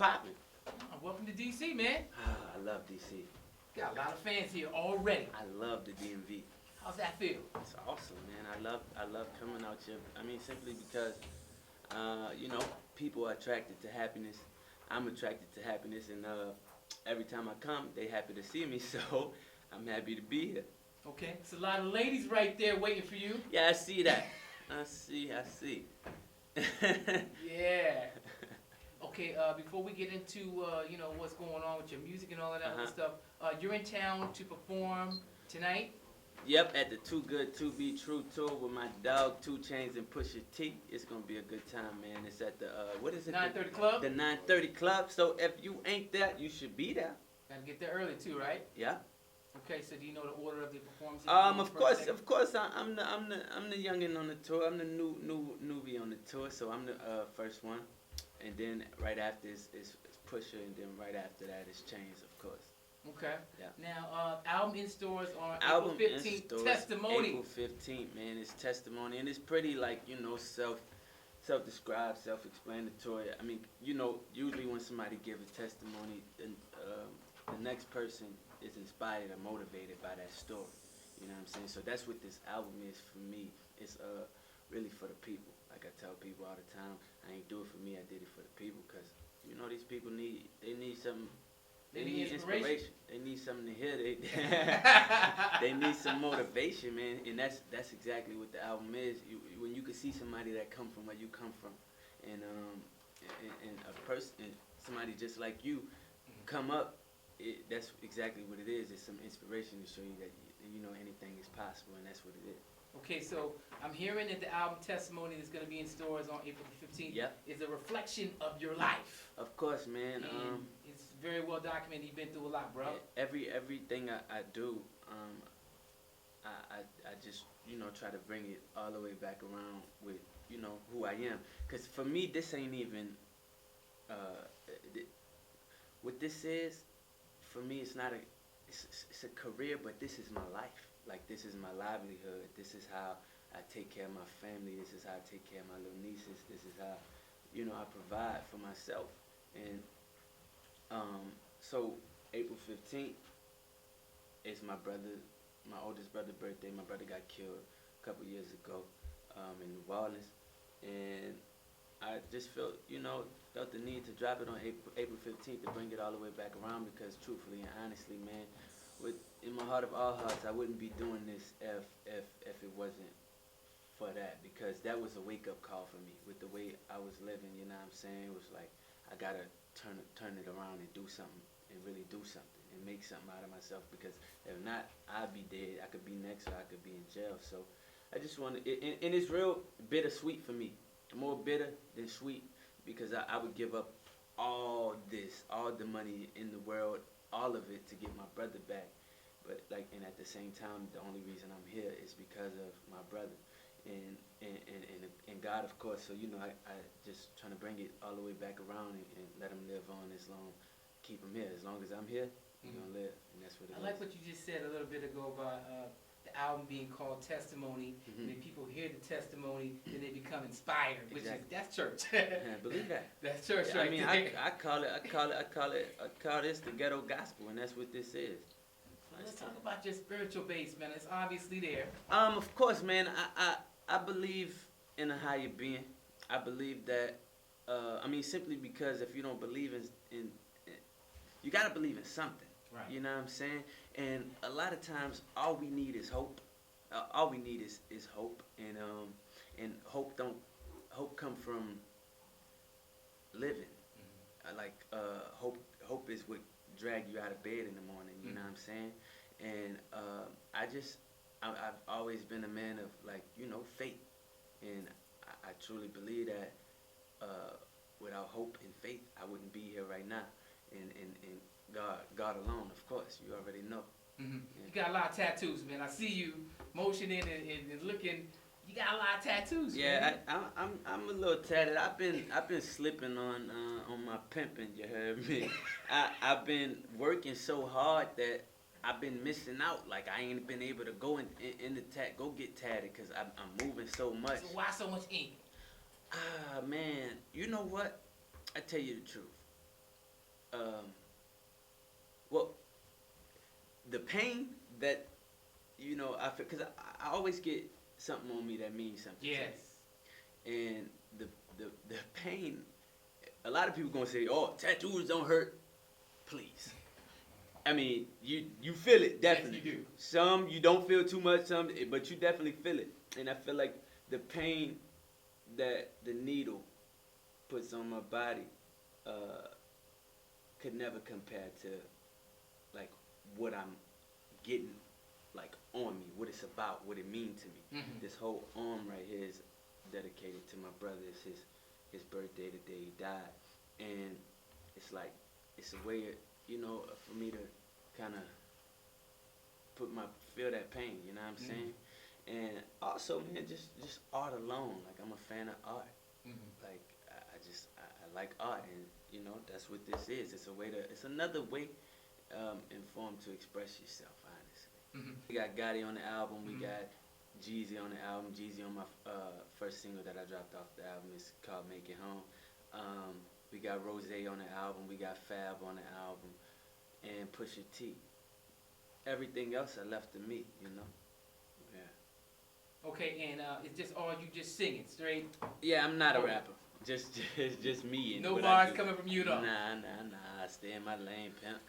popping? Welcome to DC, man. I love DC. Got a lot of fans here already. I love the DMV. How's that feel? It's awesome, man. I love coming out here. I mean, simply because, people are attracted to happiness. I'm attracted to happiness, and every time I come, they happy to see me. So I'm happy to be here. Okay, it's a lot of ladies right there waiting for you. Yeah, I see that. I see. Yeah. Okay, before we get into what's going on with your music and all of that other stuff, you're in town to perform tonight. Yep, at the Too Good To Be True tour with my dog 2 Chainz and Pusha T. It's gonna be a good time, man. It's at the what is it? 9:30 Club. The 9:30 Club. So if you ain't there, you should be there. Gotta get there early too, right? Yeah. Okay, so do you know the order of the performances? Of course, I'm the youngin on the tour. I'm the newbie on the tour, so I'm the first one, and then right after is Pusha, and then right after that is Chainz, of course. Okay. Yeah. Now, album in stores on Album April 15th. Testimony. April 15th, man. It's Testimony, and it's pretty self-described, self-explanatory. I mean, usually when somebody gives a testimony, the next person is inspired or motivated by that story. You know what I'm saying? So that's what this album is for me. It's really for the people. Like I tell people all the time, I ain't do it for me. I did it for the people, because these people need something. They need inspiration. They need something to hear. They need some motivation, man. And that's exactly what the album is. When you can see somebody that come from where you come from, and a person, and somebody just like you, come up. That's exactly what it is. It's some inspiration to show you that anything is possible, and that's what it is. Okay, so I'm hearing that the album Testimony that's going to be in stores on April the 15th is a reflection of your life. Of course, man. It's very well documented. You've been through a lot, bro. Everything I do, I just try to bring it all the way back around with who I am. Because for me, this ain't even what this is. For me, it's not it's a career, but this is my life. Like, this is my livelihood. This is how I take care of my family. This is how I take care of my little nieces. This is how, I provide for myself. And so April 15th is my oldest brother's birthday. My brother got killed a couple years ago in New Orleans, and I just felt the need to drop it on April 15th to bring it all the way back around, because truthfully and honestly, man, in my heart of all hearts, I wouldn't be doing this if it wasn't for that, because that was a wake-up call for me with the way I was living. You know what I'm saying? It was like, I gotta turn it around and do something, and really do something and make something out of myself, because if not, I'd be dead. I could be next, or I could be in jail. So I just wanted it, and it's real bittersweet for me, more bitter than sweet, because I would give up all the money in the world, all of it, to get my brother back. But and at the same time, the only reason I'm here is because of my brother, and God, of course. So I just trying to bring it all the way back around, and let him live on as long, keep him here. As long as I'm here, he's gonna live, and that's what it is. I like what you just said a little bit ago about the album being called Testimony. And then people hear the testimony, then they become inspired, which that's church. Yeah, believe that. That's church, I right mean, there. I call this the ghetto gospel, and that's what this is. Let's talk about your spiritual base, man. It's obviously there. Of course, man. I believe in a higher being. I believe that. Simply because if you don't believe in you gotta believe in something. Right. You know what I'm saying? And a lot of times, all we need is hope. All we need is hope, and hope come from living. Hope is what drag you out of bed in the morning. You know what I'm saying? And I've always been a man of faith, and I truly believe that without hope and faith, I wouldn't be here right now. And God alone, of course, you already know. Mm-hmm. Yeah. You got a lot of tattoos, man. I see you motioning and looking. You got a lot of tattoos. Yeah, man. I'm a little tatted. I've been slipping on my pimping. You heard me. I've been working so hard that I've been missing out. Like, I ain't been able to go in the go get tatted, because I'm moving so much. So why so much ink? Man, you know what? I tell you the truth. um, well, the pain that, you know, I feel, because I always get something on me that means something. Yes. And the pain, a lot of people gonna say, "Oh, tattoos don't hurt." Please. I mean, you feel it, definitely. Yes, you do. Some you don't feel too much, some, but you definitely feel it. And I feel like the pain that the needle puts on my body could never compare to like what I'm getting like on me, what it's about, what it means to me. Mm-hmm. This whole arm right here is dedicated to my brother. It's his birthday, the day he died, and it's like it's a way, you know, for me to kind of feel that pain. You know what I'm saying? And also, man, just art alone. Like I'm a fan of art. Like I like art, and you know that's what this is. It's another way in form to express yourself. Honestly, we got Gotti on the album. We got Jeezy on the album. Jeezy on my first single that I dropped off the album is called "Make It Home." We got Rose on the album. We got Fab on the album, and Pusha T. Everything else I left to me. You know. Yeah. Okay, and it's just all you just singing straight. Yeah, I'm not a rapper. Just me. And no bars coming from you though. Nah. I stay in my lane, pimp.